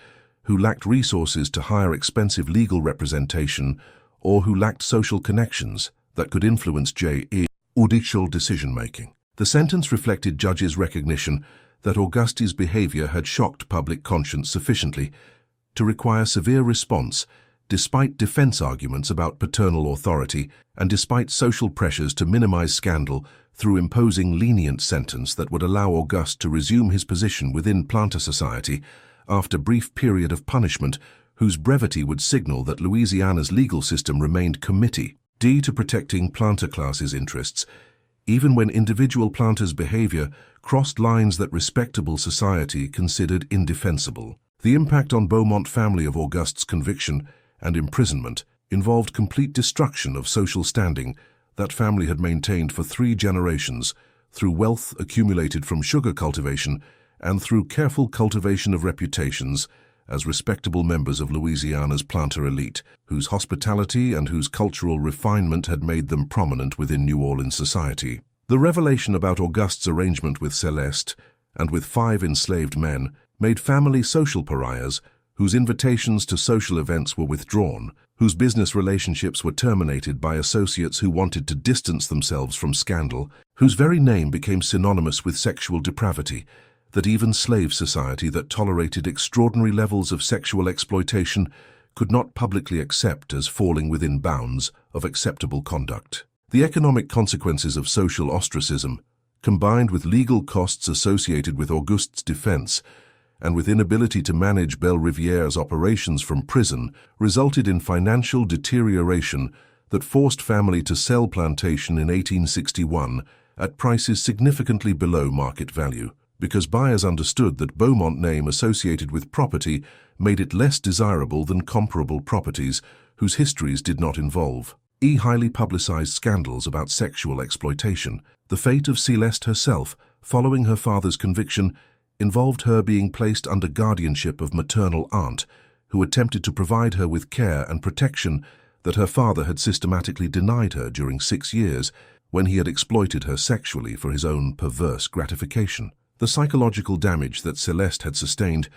S1: who lacked resources to hire expensive legal representation or who lacked social connections that could influence judicial decision-making. The sentence reflected judges' recognition that Auguste's behavior had shocked public conscience sufficiently to require severe response, despite defense arguments about paternal authority and despite social pressures to minimize scandal through imposing lenient sentence that would allow Auguste to resume his position within planter society after brief period of punishment whose brevity would signal that Louisiana's legal system remained committed to protecting planter classes' interests, even when individual planters' behavior crossed lines that respectable society considered indefensible. The impact on Beaumont family of Auguste's conviction and imprisonment involved complete destruction of social standing that family had maintained for 3 generations through wealth accumulated from sugar cultivation and through careful cultivation of reputations as respectable members of Louisiana's planter elite, whose hospitality and whose cultural refinement had made them prominent within New Orleans society. The revelation about Auguste's arrangement with Celeste and with 5 enslaved men made family social pariahs whose invitations to social events were withdrawn, whose business relationships were terminated by associates who wanted to distance themselves from scandal, whose very name became synonymous with sexual depravity, that even slave society that tolerated extraordinary levels of sexual exploitation could not publicly accept as falling within bounds of acceptable conduct. The economic consequences of social ostracism, combined with legal costs associated with Auguste's defense, and with inability to manage Belle Riviere's operations from prison, resulted in financial deterioration that forced family to sell plantation in 1861 at prices significantly below market value, because buyers understood that Beaumont name associated with property made it less desirable than comparable properties whose histories did not involve highly publicized scandals about sexual exploitation. The fate of Celeste herself, following her father's conviction, involved her being placed under guardianship of maternal aunt, who attempted to provide her with care and protection that her father had systematically denied her during 6 years when he had exploited her sexually for his own perverse gratification. The psychological damage that Celeste had sustained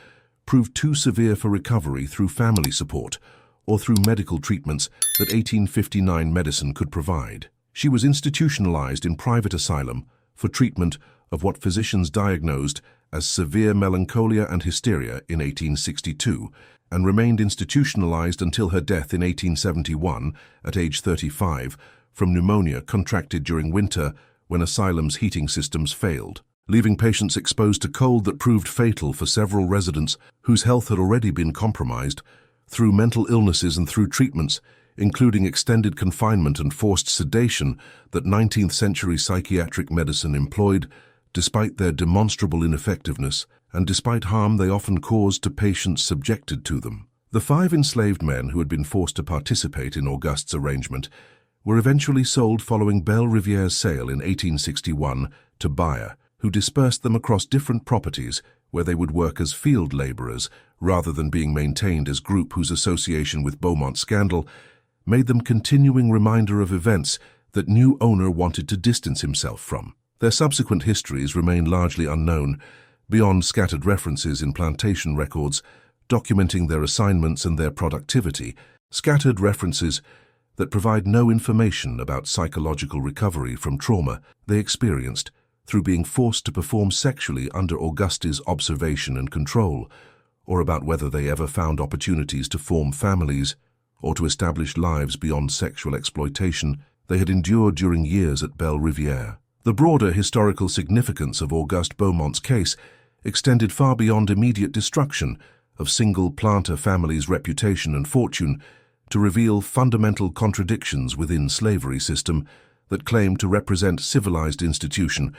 S1: proved too severe for recovery through family support or through medical treatments that 1859 medicine could provide. She was institutionalized in private asylum for treatment of what physicians diagnosed as severe melancholia and hysteria in 1862, and remained institutionalized until her death in 1871 at age 35 from pneumonia contracted during winter when asylum's heating systems failed, leaving patients exposed to cold that proved fatal for several residents whose health had already been compromised through mental illnesses and through treatments, including extended confinement and forced sedation that 19th century psychiatric medicine employed, despite their demonstrable ineffectiveness and despite harm they often caused to patients subjected to them. The 5 enslaved men who had been forced to participate in Auguste's arrangement were eventually sold following Belle Riviere's sale in 1861 to Bayer, who dispersed them across different properties where they would work as field laborers rather than being maintained as group whose association with Beaumont scandal made them continuing reminder of events that new owner wanted to distance himself from. Their subsequent histories remain largely unknown, beyond scattered references in plantation records documenting their assignments and their productivity, scattered references that provide no information about psychological recovery from trauma they experienced through being forced to perform sexually under Auguste's observation and control, or about whether they ever found opportunities to form families or to establish lives beyond sexual exploitation they had endured during years at Belle Riviere. The broader historical significance of Auguste Beaumont's case extended far beyond immediate destruction of single planter families' reputation and fortune to reveal fundamental contradictions within slavery system that claimed to represent civilized institution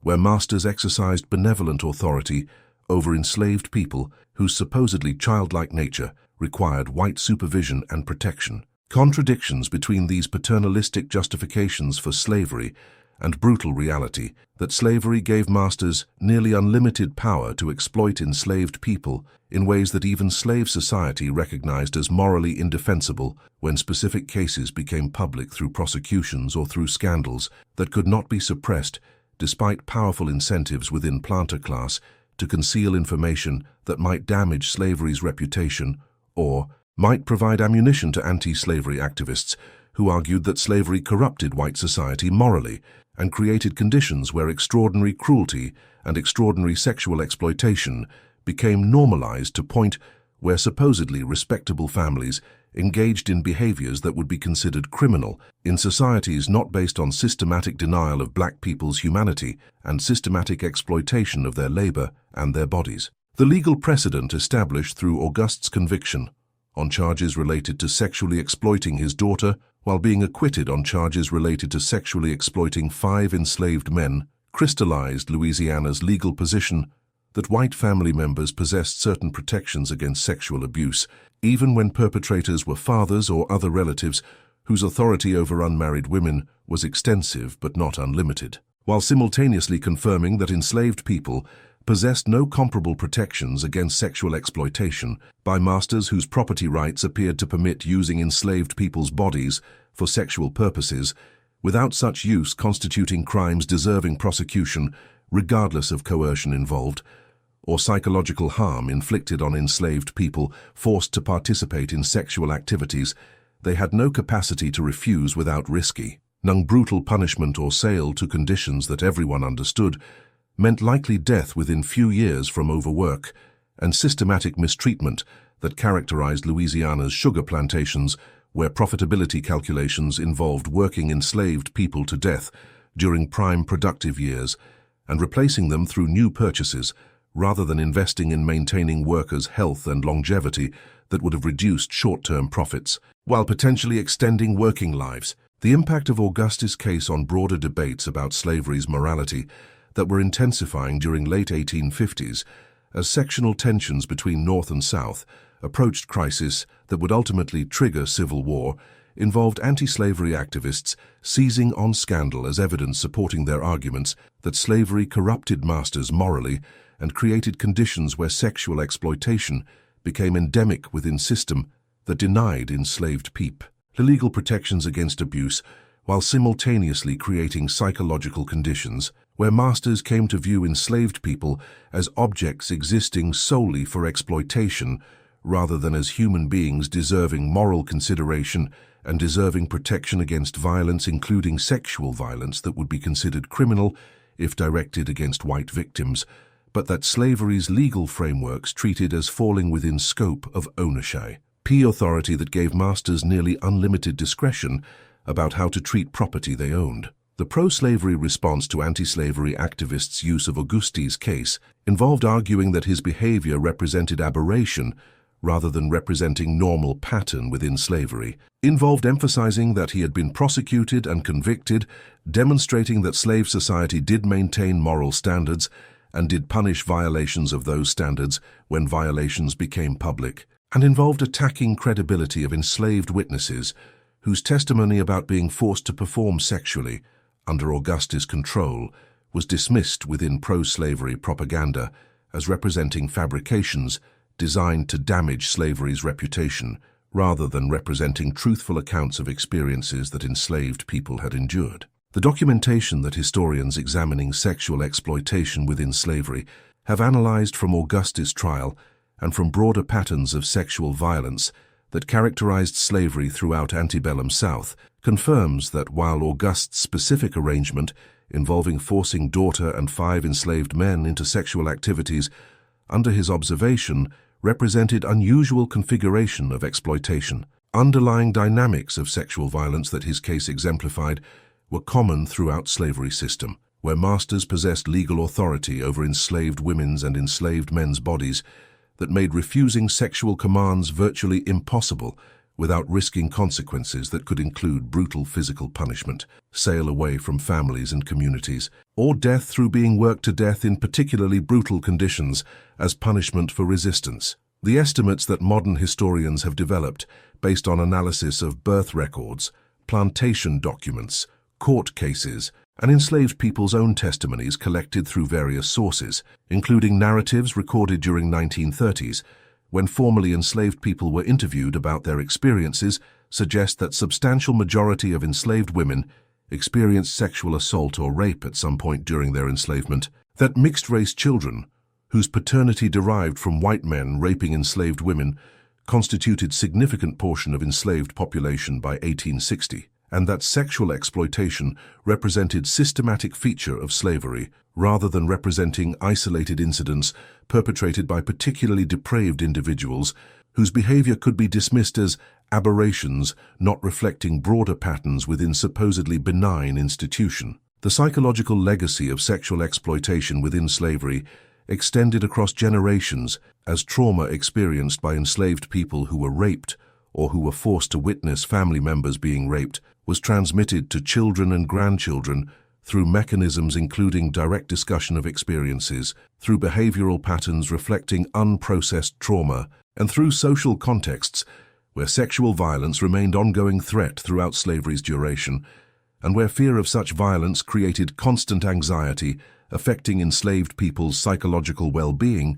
S1: where masters exercised benevolent authority over enslaved people whose supposedly childlike nature required white supervision and protection. Contradictions between these paternalistic justifications for slavery and brutal reality that slavery gave masters nearly unlimited power to exploit enslaved people in ways that even slave society recognized as morally indefensible when specific cases became public through prosecutions or through scandals that could not be suppressed despite powerful incentives within planter class to conceal information that might damage slavery's reputation or might provide ammunition to anti-slavery activists who argued that slavery corrupted white society morally and created conditions where extraordinary cruelty and extraordinary sexual exploitation became normalized to point where supposedly respectable families engaged in behaviors that would be considered criminal in societies not based on systematic denial of black people's humanity and systematic exploitation of their labor and their bodies. The legal precedent established through Auguste's conviction on charges related to sexually exploiting his daughter while being acquitted on charges related to sexually exploiting 5 enslaved men crystallized Louisiana's legal position that white family members possessed certain protections against sexual abuse, even when perpetrators were fathers or other relatives whose authority over unmarried women was extensive but not unlimited, while simultaneously confirming that enslaved people possessed no comparable protections against sexual exploitation by masters whose property rights appeared to permit using enslaved people's bodies for sexual purposes, without such use constituting crimes deserving prosecution regardless of coercion involved, or psychological harm inflicted on enslaved people forced to participate in sexual activities they had no capacity to refuse without risky, brutal punishment or sale to conditions that everyone understood meant likely death within few years from overwork and systematic mistreatment that characterized Louisiana's sugar plantations, where profitability calculations involved working enslaved people to death during prime productive years and replacing them through new purchases rather than investing in maintaining workers' health and longevity that would have reduced short-term profits, while potentially extending working lives. The impact of Augustus' case on broader debates about slavery's morality that were intensifying during late 1850s as sectional tensions between North and South approached crisis that would ultimately trigger civil war involved anti-slavery activists seizing on scandal as evidence supporting their arguments that slavery corrupted masters morally and created conditions where sexual exploitation became endemic within system that denied enslaved people legal protections against abuse, while simultaneously creating psychological conditions where masters came to view enslaved people as objects existing solely for exploitation rather than as human beings deserving moral consideration and deserving protection against violence, including sexual violence that would be considered criminal if directed against white victims, but that slavery's legal frameworks treated as falling within scope of ownership. Authority that gave masters nearly unlimited discretion about how to treat property they owned. The pro-slavery response to anti-slavery activists' use of Augustus' case involved arguing that his behavior represented aberration rather than representing normal pattern within slavery, involved emphasizing that he had been prosecuted and convicted, demonstrating that slave society did maintain moral standards and did punish violations of those standards when violations became public, and involved attacking credibility of enslaved witnesses whose testimony about being forced to perform sexually under Augustus' control was dismissed within pro-slavery propaganda as representing fabrications designed to damage slavery's reputation rather than representing truthful accounts of experiences that enslaved people had endured. The documentation that historians examining sexual exploitation within slavery have analyzed from Augustus' trial and from broader patterns of sexual violence that characterized slavery throughout antebellum South confirms that while Augustus' specific arrangement involving forcing daughter and 5 enslaved men into sexual activities under his observation represented unusual configuration of exploitation, underlying dynamics of sexual violence that his case exemplified were common throughout slavery system, where masters possessed legal authority over enslaved women's and enslaved men's bodies that made refusing sexual commands virtually impossible without risking consequences that could include brutal physical punishment, sale away from families and communities, or death through being worked to death in particularly brutal conditions as punishment for resistance. The estimates that modern historians have developed based on analysis of birth records, plantation documents, court cases, and enslaved people's own testimonies collected through various sources, including narratives recorded during 1930s, when formerly enslaved people were interviewed about their experiences, suggest that substantial majority of enslaved women experienced sexual assault or rape at some point during their enslavement, that mixed-race children, whose paternity derived from white men raping enslaved women, constituted significant portion of enslaved population by 1860. And that sexual exploitation represented systematic feature of slavery rather than representing isolated incidents perpetrated by particularly depraved individuals whose behavior could be dismissed as aberrations not reflecting broader patterns within supposedly benign institution. The psychological legacy of sexual exploitation within slavery extended across generations as trauma experienced by enslaved people who were raped or who were forced to witness family members being raped was transmitted to children and grandchildren through mechanisms including direct discussion of experiences, through behavioral patterns reflecting unprocessed trauma, and through social contexts where sexual violence remained ongoing threat throughout slavery's duration, and where fear of such violence created constant anxiety, affecting enslaved people's psychological well-being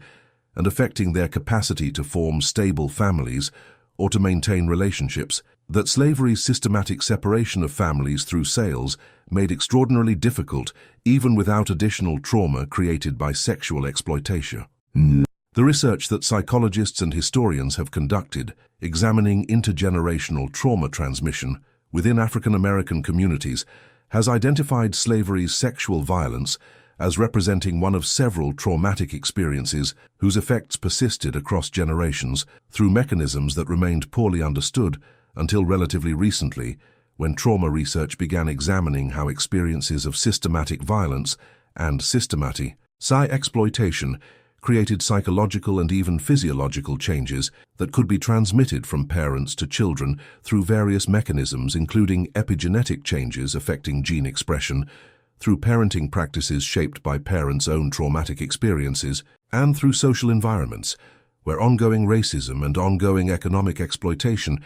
S1: and affecting their capacity to form stable families or to maintain relationships, that slavery's systematic separation of families through sales made extraordinarily difficult even without additional trauma created by sexual exploitation. The research that psychologists and historians have conducted examining intergenerational trauma transmission within African American communities has identified slavery's sexual violence as representing one of several traumatic experiences whose effects persisted across generations through mechanisms that remained poorly understood until relatively recently, when trauma research began examining how experiences of systematic violence and systematic exploitation created psychological and even physiological changes that could be transmitted from parents to children through various mechanisms, including epigenetic changes affecting gene expression, through parenting practices shaped by parents' own traumatic experiences, and through social environments, where ongoing racism and ongoing economic exploitation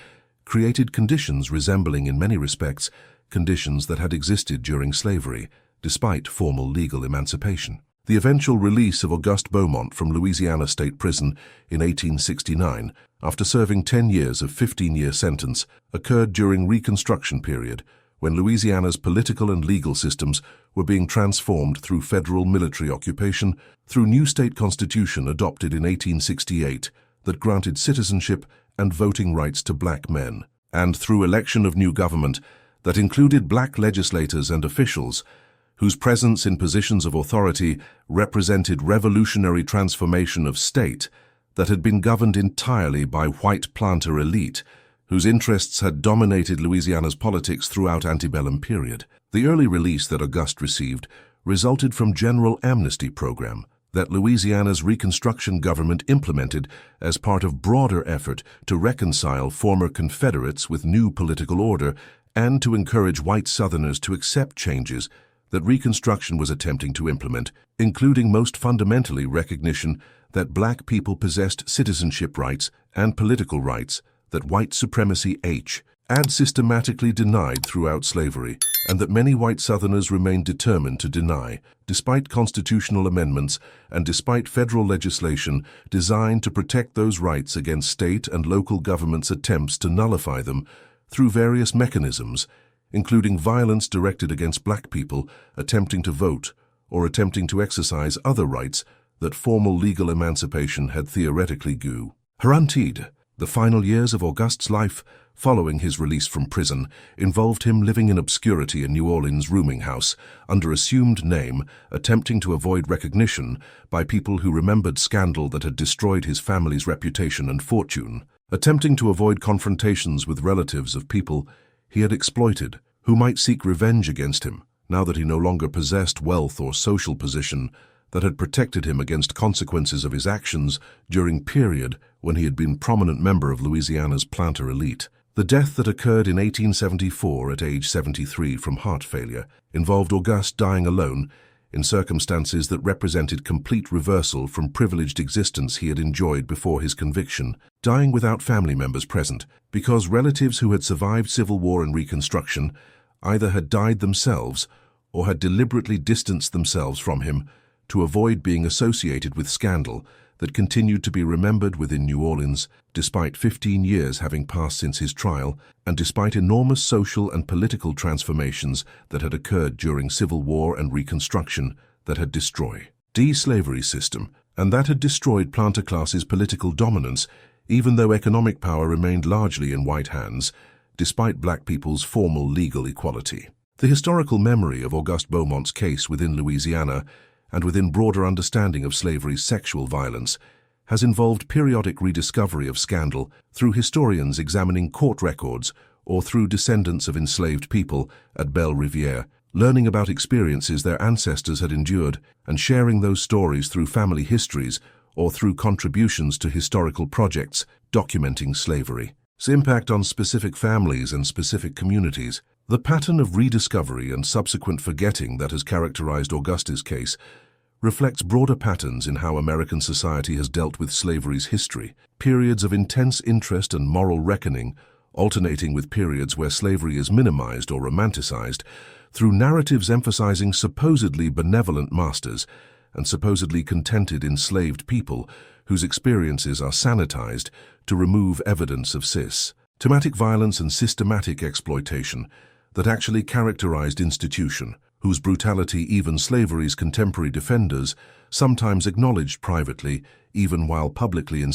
S1: created conditions resembling, in many respects, conditions that had existed during slavery, despite formal legal emancipation. The eventual release of Auguste Beaumont from Louisiana State Prison in 1869, after serving 10 years of 15-year sentence, occurred during Reconstruction period, when Louisiana's political and legal systems were being transformed through federal military occupation, through new state constitution adopted in 1868 that granted citizenship and voting rights to black men, and through election of new government that included black legislators and officials whose presence in positions of authority represented revolutionary transformation of state that had been governed entirely by white planter elite, whose interests had dominated Louisiana's politics throughout antebellum period. The early release that Auguste received resulted from general amnesty program that Louisiana's Reconstruction government implemented as part of broader effort to reconcile former Confederates with new political order and to encourage white Southerners to accept changes that Reconstruction was attempting to implement, including most fundamentally recognition that black people possessed citizenship rights and political rights that white supremacy had systematically denied throughout slavery, and that many white Southerners remained determined to deny, despite constitutional amendments and despite federal legislation designed to protect those rights against state and local governments' attempts to nullify them through various mechanisms, including violence directed against black people attempting to vote or attempting to exercise other rights that formal legal emancipation had theoretically guaranteed. The final years of Auguste's life, following his release from prison, involved him living in obscurity in New Orleans' rooming house, under assumed name, attempting to avoid recognition by people who remembered scandal that had destroyed his family's reputation and fortune, attempting to avoid confrontations with relatives of people he had exploited, who might seek revenge against him, now that he no longer possessed wealth or social position that had protected him against consequences of his actions during period when he had been prominent member of Louisiana's planter elite. The death that occurred in 1874 at age 73 from heart failure involved Auguste dying alone in circumstances that represented complete reversal from privileged existence he had enjoyed before his conviction, dying without family members present, because relatives who had survived Civil War and Reconstruction either had died themselves or had deliberately distanced themselves from him to avoid being associated with scandal that continued to be remembered within New Orleans, despite 15 years having passed since his trial, and despite enormous social and political transformations that had occurred during Civil War and Reconstruction that had destroyed the slavery system, and that had destroyed planter class's political dominance, even though economic power remained largely in white hands, despite black people's formal legal equality. The historical memory of Auguste Beaumont's case within Louisiana and within broader understanding of slavery's sexual violence, has involved periodic rediscovery of scandal through historians examining court records or through descendants of enslaved people at Belle Riviere, learning about experiences their ancestors had endured and sharing those stories through family histories or through contributions to historical projects documenting slavery's impact on specific families and specific communities. The pattern of rediscovery and subsequent forgetting that has characterized Auguste's case reflects broader patterns in how American society has dealt with slavery's history, periods of intense interest and moral reckoning, alternating with periods where slavery is minimized or romanticized, through narratives emphasizing supposedly benevolent masters and supposedly contented enslaved people whose experiences are sanitized to remove evidence of systematic violence and systematic exploitation that actually characterized institution, whose brutality even slavery's contemporary defenders sometimes acknowledged privately, even while publicly